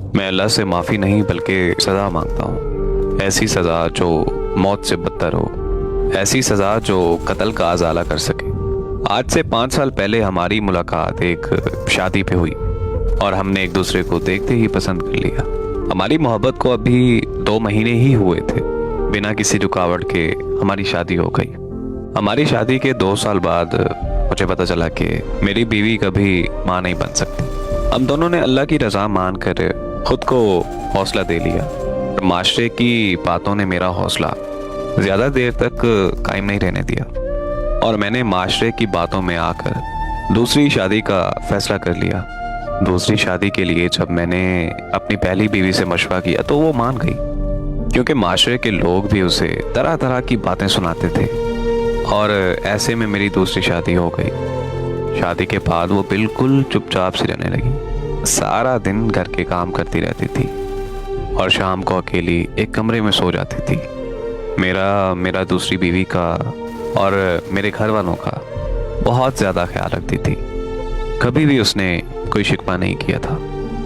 मैं अल्लाह से माफ़ी नहीं बल्कि सज़ा मांगता हूँ। ऐसी सज़ा जो मौत से बदतर हो, ऐसी सज़ा जो कत्ल का अज़ाला कर सके। आज से 5 साल पहले हमारी मुलाकात एक शादी पे हुई और हमने एक दूसरे को देखते ही पसंद कर लिया। हमारी मोहब्बत को अभी 2 महीने ही हुए थे, बिना किसी रुकावट के हमारी शादी हो गई। हमारी शादी के 2 साल बाद मुझे पता चला कि मेरी बीवी कभी माँ नहीं बन सकती। हम दोनों ने अल्लाह की रज़ा मानकर खुद को हौसला दे लिया। माशरे की बातों ने मेरा हौसला ज़्यादा देर तक कायम नहीं रहने दिया और मैंने माशरे की बातों में आकर दूसरी शादी का फैसला कर लिया। दूसरी शादी के लिए जब मैंने अपनी पहली बीवी से मशवरा किया तो वो मान गई, क्योंकि माशरे के लोग भी उसे तरह तरह की बातें सुनाते थे और ऐसे में मेरी दूसरी शादी हो गई। शादी के बाद वो बिल्कुल चुपचाप सी रहने लगी। सारा दिन घर के काम करती रहती थी और शाम को अकेली एक कमरे में सो जाती थी। मेरा दूसरी बीवी का और मेरे घर वालों का बहुत ज़्यादा ख्याल रखती थी। कभी भी उसने कोई शिकवा नहीं किया था।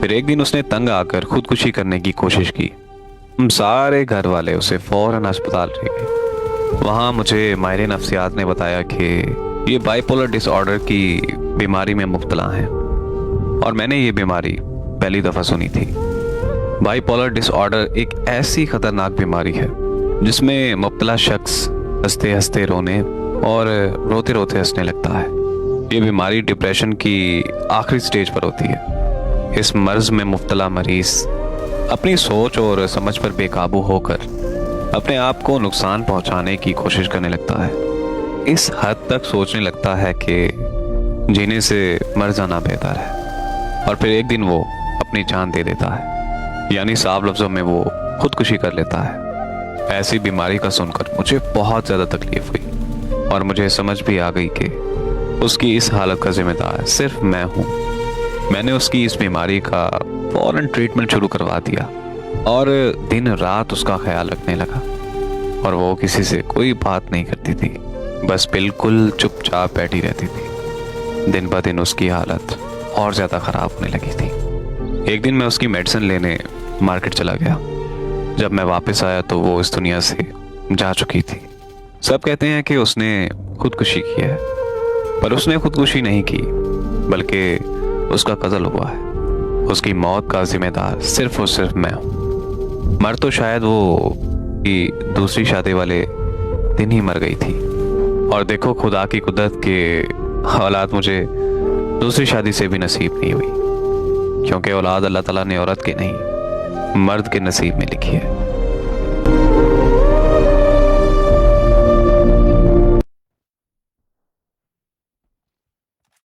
फिर एक दिन उसने तंग आकर खुदकुशी करने की कोशिश की। हम सारे घर वाले उसे फौरन अस्पताल ले गए। वहाँ मुझे माहिर नफ्सियात ने बताया कि ये बाइपोलर डिसऑर्डर की बीमारी में मुब्तला हैं और मैंने ये बीमारी पहली दफ़ा सुनी थी। बाइपोलर डिसऑर्डर एक ऐसी ख़तरनाक बीमारी है जिसमें मुब्तला शख्स हंसते हंसते रोने और रोते रोते हंसने लगता है। ये बीमारी डिप्रेशन की आखिरी स्टेज पर होती है। इस मर्ज में मुब्तला मरीज अपनी सोच और समझ पर बेकाबू होकर अपने आप को नुकसान पहुंचाने की कोशिश करने लगता है। इस हद तक सोचने लगता है कि जीने से मर जाना बेहतर है और फिर एक दिन वो अपनी जान दे देता है, यानी साफ लफ्ज़ों में वो खुदकुशी कर लेता है। ऐसी बीमारी का सुनकर मुझे बहुत ज़्यादा तकलीफ हुई और मुझे समझ भी आ गई कि उसकी इस हालत का जिम्मेदार सिर्फ मैं हूँ। मैंने उसकी इस बीमारी का फौरन ट्रीटमेंट शुरू करवा दिया और दिन रात उसका ख्याल रखने लगा और वो किसी से कोई बात नहीं करती थी, बस बिल्कुल चुपचाप बैठी रहती थी। दिन ब दिन उसकी हालत और ज़्यादा ख़राब होने लगी थी। एक दिन मैं उसकी मेडिसिन लेने मार्केट चला गया। जब मैं वापस आया तो वो इस दुनिया से जा चुकी थी। सब कहते हैं कि उसने खुदकुशी की है, पर उसने खुदकुशी नहीं की बल्कि उसका कत्ल हुआ है। उसकी मौत का जिम्मेदार सिर्फ और सिर्फ मैं हूँ। मर तो शायद वो की दूसरी शादी वाले दिन ही मर गई थी और देखो खुदा की कुदरत के हालात मुझे दूसरी शादी से भी नसीब नहीं हुई, क्योंकि औलाद अल्लाह ताला ने औरत के नहीं मर्द के नसीब में लिखी है।